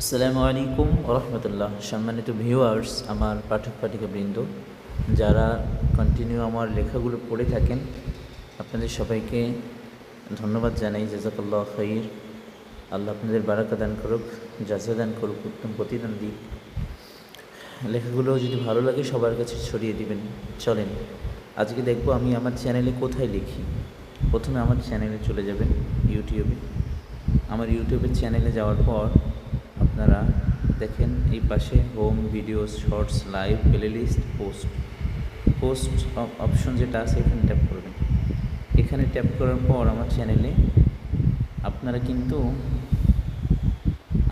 আসসালামু আলাইকুম রহমতুল্লাহ। সম্মানিত ভিউয়ার্স, আমার পাঠক পাঠিকাবৃন্দ, যারা কন্টিনিউ আমার লেখাগুলো পড়ে থাকেন, আপনাদের সবাইকে ধন্যবাদ জানাই। জাযাকাল্লাহ খাইর। আল্লাহ আপনাদের বারাকা দান করুক, জাযা দান করুক, উত্তম প্রতিদান দিক। লেখাগুলো যদি ভালো লাগে সবার কাছে ছড়িয়ে দিবেন। চলেন আজকে দেখব আমি আমার চ্যানেলে কোথায় লিখি। প্রথমে আমার চ্যানেলে চলে যাবেন, ইউটিউবে। আমার ইউটিউবের চ্যানেলে যাওয়ার পর আপনারা দেখেন এই পাশে home, videos, shorts, live, playlist, post option যেটা আছে এখানে ট্যাপ করবেন। এখানে ট্যাপ করার পর আমার চ্যানেলে আপনারা কিন্তু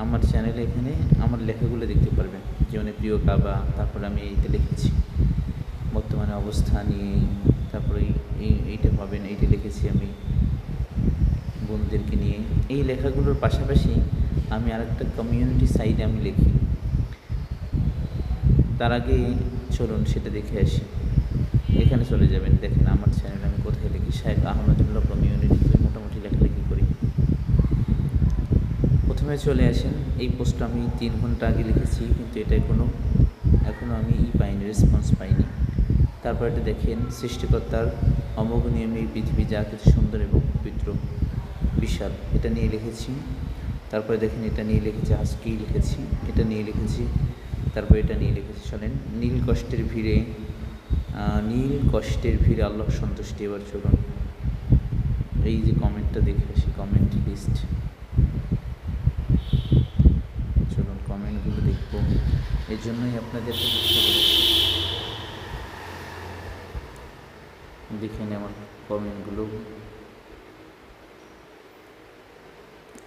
আমার চ্যানেলে এখানে আমার লেখাগুলো দেখতে পারবেন। যেমন প্রিয় কাবা, তারপরে আমি এইতে লিখেছি বর্তমানে অবস্থা নিয়ে, তারপরে এইটা পাবেন, এইটা লিখেছি আমি বোনদেরকে নিয়ে। এই লেখাগুলোর পাশাপাশি আমি আরেকটা কমিউনিটি সাইটে আমি লিখি। তার আগে চলুন সেটা দেখে আসি। এখানে চলে যাবেন, দেখেন আমার চ্যানেলে আমি কোথায় লিখি। শায়েখ আহমদুল্লাহ কমিউনিটিতে মোটামুটি লেখালেখি করি। প্রথমে চলে আসেন, এই পোস্টটা আমি 3 ঘন্টা আগে লিখেছি, কিন্তু এটা এখনও আমি পাইনি, রেসপন্স পাইনি। তারপর এটা দেখেন, সৃষ্টিকর্তার অমোঘ নিয়মে এই পৃথিবী যা কিছু সুন্দর এবং পবিত্র বিশাল, এটা নিয়ে লিখেছি। তারপরে দেখেন এটা নিয়ে লিখেছি, আজকেই লিখেছি, এটা নিয়ে লিখেছি, তারপর এটা নিয়ে লিখেছি। চলেন নীল কষ্টের ভিড়ে আল্লাহ সন্তুষ্টি। এবার চলুন এই যে কমেন্টটা দেখে আসি, কমেন্ট লিস্ট। চলুন কমেন্টগুলো দেখব, এই জন্যই আপনাদেরকে চেষ্টা করেছি। দেখে নিন আমার কমেন্টগুলো।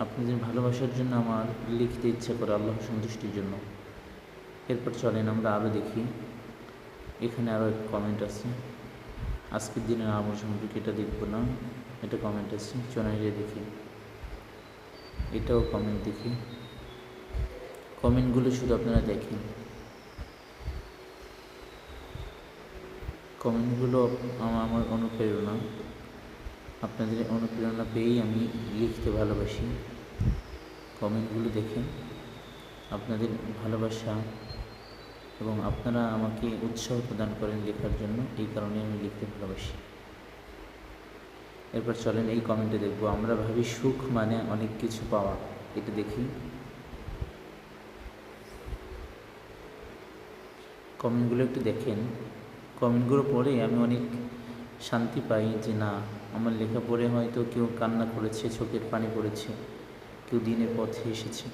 আপনাদের ভালোবাসার জন্য আমার লিখতে ইচ্ছা করে, আল্লাহ সন্তুষ্টির জন্য। এরপর চলেন আমরা আরও দেখি। এখানে আরও একটা কমেন্ট আছে, আজকের দিনের আমল সম্পর্কে। এটা দেখবো না, এটা কমেন্ট আছে। চনাইরে দেখি, এটাও কমেন্ট দেখি। কমেন্টগুলো শুধু আপনারা দেখেন, কমেন্টগুলো আমার অনুপ্রেরণা। আপনাদের অনুপ্রেরণা পেয়েই আমি লিখতে ভালোবাসি। কমেন্টগুলো দেখেন, আপনাদের ভালোবাসা এবং আপনারা আমাকে উৎসাহ প্রদান করেন লেখার জন্য, এই কারণে আমি লিখতে ভালোবাসি। এরপর চলেন এই কমেন্টে দেখব, আমরা ভাবি সুখ মানে অনেক কিছু পাওয়া। এটা দেখি কমেন্টগুলো একটু দেখেন। কমেন্টগুলো পড়ে আমি অনেক শান্তি পাই যে না, আমার লেখা পড়ে হয়তো কেউ কান্না করেছে, চোখের পানি পড়েছে, কেউ দিনের পথে এসেছে।